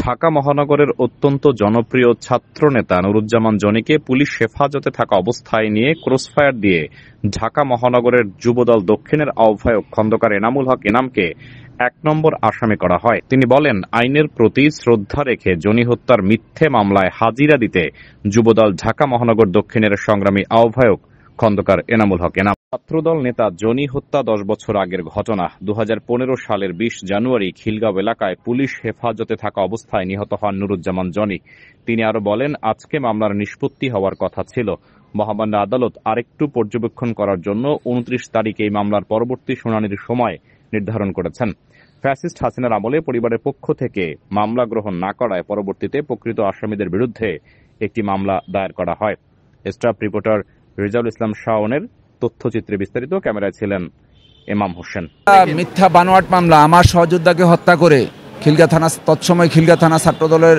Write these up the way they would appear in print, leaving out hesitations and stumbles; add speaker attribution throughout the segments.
Speaker 1: ঢাকা মহানগরের অত্যন্ত জনপ্রিয় ছাত্রনেতা নুরুজ্জামান জনিকে পুলিশ হেফাজতে থাকা অবস্থায় নিয়ে ক্রসফায়ার দিয়ে ঢাকা মহানগরের যুবদল দক্ষিণের আহ্বায়ক খন্দকার এনামুল হক এনামকে ১ নম্বর আসামি করা হয়। তিনি বলেন, আইনের প্রতি শ্রদ্ধা রেখে জনি হত্যার মিথ্যে মামলায় হাজিরা দিতে যুবদল ঢাকা মহানগর দক্ষিণের সংগ্রামী আহ্বায়ক খন্দকার এনামুল হক এনাম। ছাত্রদল নেতা জনি হত্যা ১০ বছর আগের ঘটনা। ২০১৫ সালের ২০ জানুয়ারি খিলগাঁও এলাকায় পুলিশ হেফাজতে থাকা অবস্থায় নিহত হন নুরুজ্জামান জনি। তিনি আরো বলেন, আজকে মামলার নিষ্পত্তি হওয়ার কথা ছিল। মহামান্য আদালত আরেকটু পর্যবেক্ষণ করার জন্য ২৯ তারিখে এই মামলার পরবর্তী শুনানির সময় নির্ধারণ করেছেন। ফ্যাসিস্ট হাসিনার আমলে পরিবারের পক্ষ থেকে মামলা গ্রহণ না করায় পরবর্তীতে প্রকৃত আসামিদের বিরুদ্ধে একটি মামলা দায়ের করা হয়। স্টাফ রিপোর্টার রেজাউল ইসলাম শাওনের তথ্যচিত্রে বিস্তারিত। ক্যামেরায় ছিলেন ইমাম হোসেন।
Speaker 2: মিথ্যা বানোয়াট মামলা, আমার সহযোদ্ধাকে হত্যা করে তৎসময় খিলগাঁও থানা ছাত্রদলের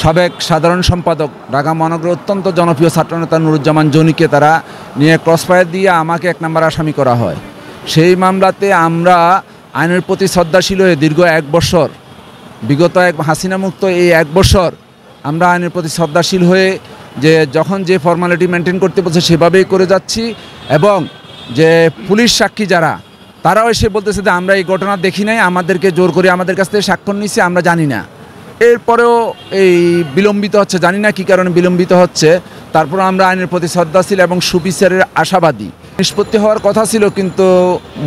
Speaker 2: সাবেক সাধারণ সম্পাদক, ঢাকা মহানগরের অত্যন্ত জনপ্রিয় ছাত্রনেতা নুরুজ্জামান জনিকে তারা নিয়ে ক্রসফায়ার দিয়ে আমাকে ১ নম্বর আসামি করা হয়। সেই মামলাতে আমরা আইনের প্রতি শ্রদ্ধাশীল হয়ে দীর্ঘ ১ বছর, বিগত হাসিনা মুক্ত এই ১ বছর আমরা আইনের প্রতি শ্রদ্ধাশীল হয়ে যে যখন যে ফর্মালিটি মেনটেন করতে বলছে সেভাবেই করে যাচ্ছি। এবং যে পুলিশ সাক্ষী যারা, তারাও এসে বলতেছে যে আমরা এই ঘটনা দেখি নাই, আমাদেরকে জোর করে আমাদের কাছ থেকে স্বাক্ষর নিচ্ছে, আমরা জানি না। এরপরেও এই বিলম্বিত হচ্ছে, জানি না কী কারণে বিলম্বিত হচ্ছে। তারপর আমরা আইনের প্রতি শ্রদ্ধাশীল এবং সুবিচারের আশাবাদী। নিষ্পত্তি হওয়ার কথা ছিল, কিন্তু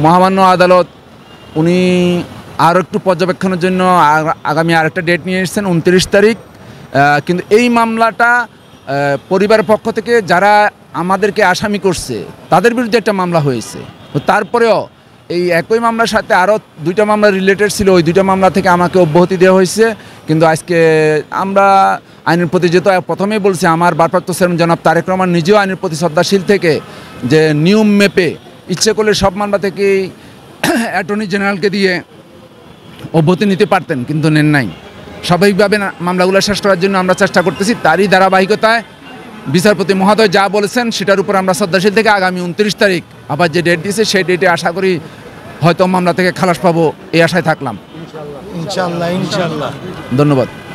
Speaker 2: মহামান্য আদালত উনি আরও একটু পর্যবেক্ষণের জন্য আগামী আরেকটা ডেট নিয়ে এসেছেন, ২৯ তারিখ। কিন্তু এই মামলাটা পরিবারের পক্ষ থেকে যারা আমাদেরকে আসামি করছে তাদের বিরুদ্ধে একটা মামলা হয়েছে। তারপরেও এই একই মামলার সাথে আরও ২টা মামলা রিলেটেড ছিল, ওই ২টা মামলা থেকে আমাকে অব্যাহতি দেওয়া হয়েছে। কিন্তু আজকে আমরা আইনের প্রতি, যেহেতু প্রথমেই বলছি, আমার ভারপ্রাপ্ত চেয়ারম্যান জনাব তারেক রহমান নিজেও আইনের প্রতি শ্রদ্ধাশীল থেকে যে নিয়ম মেপে ইচ্ছে করলে সব মামলা থেকেই অ্যাটর্নি জেনারেলকে দিয়ে অব্যাহতি নিতে পারতেন, কিন্তু নেন নাই। স্বাভাবিকভাবে মামলাগুলো শেষ করার জন্য আমরা চেষ্টা করতেছি। তারই ধারাবাহিকতায় বিচারপতি মহোদয় যা বলেছেন সেটার উপর আমরা শ্রদ্ধাশীল থেকে আগামী ২৯ তারিখ আবার যে ডেট দিয়েছে সেই ডেটে আশা করি হয়তো মামলা থেকে খালাস পাবো, এই আশায় থাকলাম।
Speaker 3: ইনশাআল্লাহ।
Speaker 2: ধন্যবাদ।